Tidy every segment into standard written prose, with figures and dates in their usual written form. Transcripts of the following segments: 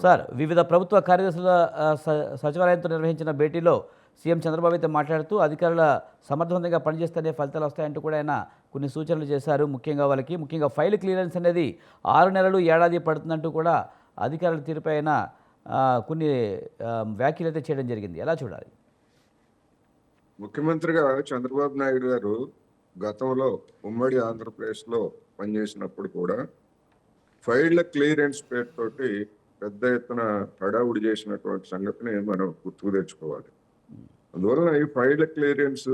Sir, వివిధ ప్రభుత్వ కార్యదర్శుల సచివాలయంతో నిర్వహించిన భేటీలో సీఎం చంద్రబాబు అయితే మాట్లాడుతూ అధికారుల సమర్థవంతంగా పనిచేస్తేనే ఫలితాలు వస్తాయంటూ కూడా ఆయన కొన్ని సూచనలు చేశారు. ముఖ్యంగా ఫైల్ క్లియరెన్స్ అనేది 6 నెలలు, ఏడాది పడుతుందంటూ కూడా అధికారుల తీరుపై ఆయన కొన్ని వ్యాఖ్యలు అయితే చేయడం జరిగింది. ఎలా చూడాలి? ముఖ్యమంత్రిగా చంద్రబాబు నాయుడు గారు గతంలో ఉమ్మడి ఆంధ్రప్రదేశ్లో పనిచేసినప్పుడు కూడా ఫైళ్ల క్లియరెన్స్ పేరుతోటి పెద్ద ఎత్తున హడావుడి చేసినటువంటి సంగతిని మనం గుర్తుకు తెచ్చుకోవాలి. అందువలన ఈ ఫైళ్ల క్లియరెన్స్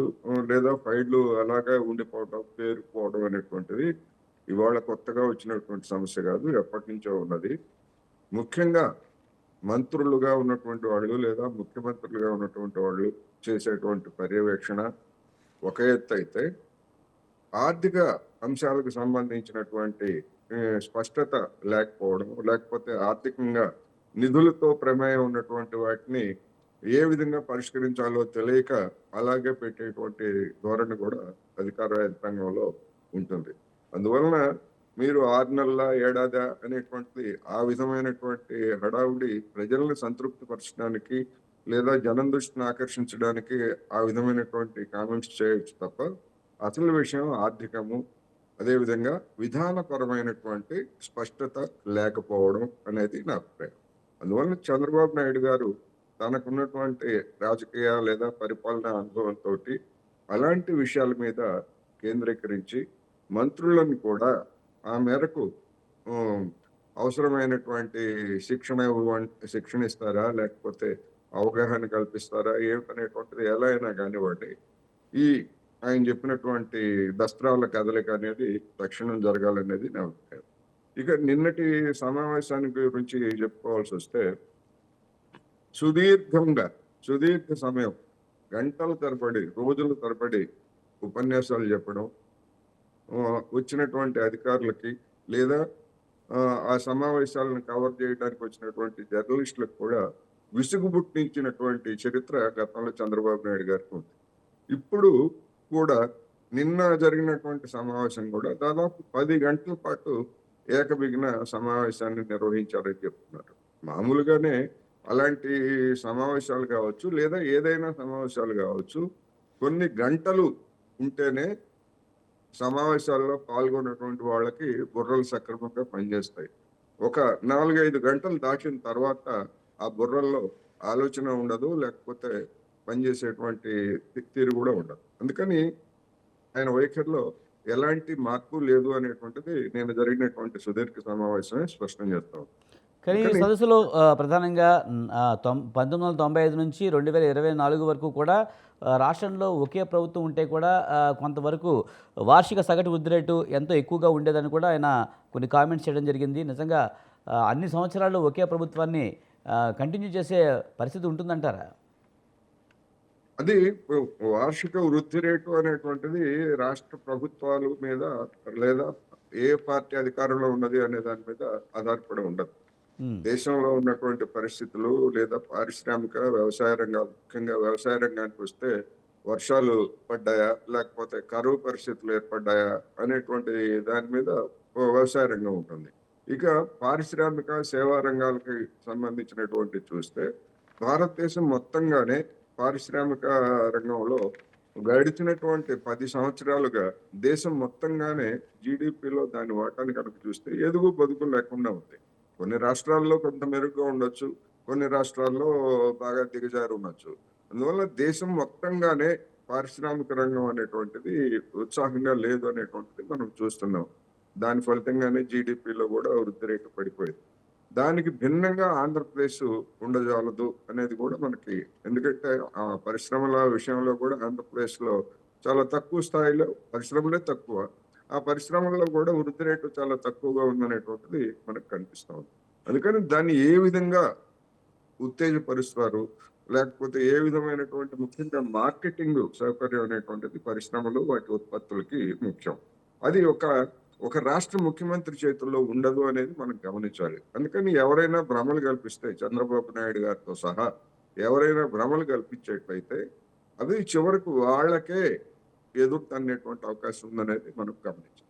లేదా ఫైళ్లు అలాగే ఉండిపోవడం, పేరుకుపోవడం అనేటువంటిది ఇవాళ కొత్తగా వచ్చినటువంటి సమస్య కాదు, ఎప్పటి నుంచో ఉన్నది. ముఖ్యంగా మంత్రులుగా ఉన్నటువంటి వాళ్ళు లేదా ముఖ్యమంత్రులుగా ఉన్నటువంటి వాళ్ళు చేసేటువంటి పర్యవేక్షణ ఒక ఎత్తు అయితే, ఆర్థిక అంశాలకు సంబంధించినటువంటి స్పష్టత లేకపోవడం, లేకపోతే ఆర్థికంగా నిధులతో ప్రమేయం ఉన్నటువంటి వాటిని ఏ విధంగా పరిష్కరించాలో తెలియక అలాగే పెట్టేటువంటి ధోరణి కూడా అధికార యంత్రాంగంలో ఉంటుంది. అందువలన మీరు 6 నెలల, ఏడాది అనేటువంటిది ఆ విధమైనటువంటి హడావుడి ప్రజలను సంతృప్తి పరచడానికి లేదా జనం దృష్టిని ఆకర్షించడానికి ఆ విధమైనటువంటి కామెంట్స్ చేయొచ్చు తప్ప, అసలు విషయం ఆర్థికము, అదేవిధంగా విధానపరమైనటువంటి స్పష్టత లేకపోవడం అనేది నా అభిప్రాయం. అందువలన చంద్రబాబు నాయుడు గారు తనకున్నటువంటి రాజకీయ లేదా పరిపాలనా అనుభవంతో అలాంటి విషయాల మీద కేంద్రీకరించి మంత్రులను కూడా ఆ మేరకు అవసరమైనటువంటి శిక్షణ ఇస్తారా, లేకపోతే అవగాహన కల్పిస్తారా, ఏమిటనేటువంటిది ఎలా అయినా కానివ్వండి, ఈ ఆయన చెప్పినటువంటి దస్త్రాల కదలిక అనేది తక్షణం జరగాలనేది నా అభిప్రాయం. ఇక నిన్నటి సమావేశానికి గురించి చెప్పుకోవాల్సి వస్తే, సుదీర్ఘ సమయం, గంటల తరబడి, రోజుల తరబడి ఉపన్యాసాలు చెప్పడం, వచ్చినటువంటి అధికారులకి లేదా ఆ సమావేశాలను కవర్ చేయడానికి వచ్చినటువంటి జర్నలిస్టులకు కూడా విసుగు పుట్టించినటువంటి చరిత్ర గతంలో చంద్రబాబు నాయుడు గారికి ఉంది. ఇప్పుడు కూడా నిన్న జరిగినటువంటి సమావేశం కూడా దాదాపు 10 గంటల పాటు ఏకబిగిన సమావేశాన్ని నిర్వహించారని చెప్తున్నారు. మామూలుగానే అలాంటి సమావేశాలు కావచ్చు లేదా ఏదైనా సమావేశాలు కావచ్చు, కొన్ని గంటలు ఉంటేనే సమావేశాల్లో పాల్గొన్నటువంటి వాళ్ళకి బుర్రలు సక్రమంగా పనిచేస్తాయి. ఒక 4-5 గంటలు దాటిన తర్వాత ఆ బుర్రల్లో ఆలోచన ఉండదు, లేకపోతే పనిచేసేటువంటి తీరు కూడా ఉండదు. అందుకని ఆయన వైఖరిలో ఎలాంటి మార్పు లేదు అనేటువంటిది నేను జరిగినటువంటి సుదీర్ఘ సమావేశమే స్పష్టం చేస్తాం. కానీ ఈ సదస్సులో ప్రధానంగా 1995 నుంచి 2024 వరకు కూడా రాష్ట్రంలో ఒకే ప్రభుత్వం ఉంటే కూడా కొంతవరకు వార్షిక సగటు వృద్ధి రేటు ఎంతో ఎక్కువగా ఉండేదని కూడా ఆయన కొన్ని కామెంట్స్ చేయడం జరిగింది. నిజంగా అన్ని సంవత్సరాలు ఒకే ప్రభుత్వాన్ని కంటిన్యూ చేసే పరిస్థితి ఉంటుందంటారా? అది వార్షిక వృద్ధి రేటు అనేటువంటిది రాష్ట్ర ప్రభుత్వాల మీద లేదా ఏ పార్టీ అధికారంలో ఉన్నది అనే దాని మీద ఆధారపడి ఉండదు. దేశంలో ఉన్నటువంటి పరిస్థితులు లేదా పారిశ్రామిక వ్యవసాయ రంగాలు, ముఖ్యంగా వ్యవసాయ రంగానికి వస్తే వర్షాలు పడ్డాయా, లేకపోతే కరువు పరిస్థితులు ఏర్పడ్డాయా అనేటువంటి దాని మీద వ్యవసాయ రంగం ఉంటుంది. ఇక పారిశ్రామిక సేవా రంగాలకి సంబంధించినటువంటి చూస్తే భారతదేశం మొత్తంగానే పారిశ్రామిక రంగంలో గడిచినటువంటి 10 సంవత్సరాలుగా దేశం మొత్తంగానే జీడిపిలో దాని వాటాని కనుక చూస్తే ఎదుగు బతుకు లేకుండా ఉంది. కొన్ని రాష్ట్రాల్లో కొంత మెరుగ్గా ఉండొచ్చు, కొన్ని రాష్ట్రాల్లో బాగా దిగజారి ఉండొచ్చు. అందువల్ల దేశం మొత్తంగానే పారిశ్రామిక రంగం అనేటువంటిది ఉత్సాహంగా లేదు అనేటువంటిది మనం చూస్తున్నాం. దాని ఫలితంగానే జీడిపిలో కూడా వృద్ధి రేటు పడిపోయింది. దానికి భిన్నంగా ఆంధ్రప్రదేశ్ ఉండజాలదు అనేది కూడా మనకి, ఎందుకంటే ఆ పరిశ్రమల విషయంలో కూడా ఆంధ్రప్రదేశ్లో చాలా తక్కువ స్థాయిలో పరిశ్రమలే తక్కువ, ఆ పరిశ్రమల్లో కూడా వృద్ధి రేటు చాలా తక్కువగా ఉందనేటువంటిది మనకు కనిపిస్తా ఉంది. అందుకని దాన్ని ఏ విధంగా ఉత్తేజపరుస్తారు, లేకపోతే ఏ విధమైనటువంటి ముఖ్యంగా మార్కెటింగ్ సౌకర్యం అనేటువంటిది పరిశ్రమలు వాటి ఉత్పత్తులకి ముఖ్యం. అది ఒక రాష్ట్ర ముఖ్యమంత్రి చేతుల్లో ఉండదు అనేది మనం గమనించాలి. అందుకని ఎవరైనా భ్రమలు కల్పిస్తే, చంద్రబాబు నాయుడు గారితో సహా ఎవరైనా భ్రమలు కల్పించేట్లయితే అది చివరకు వాళ్ళకే ఎదురు తన్నేటువంటి అవకాశం ఉందనేది మనం గమనించాలి.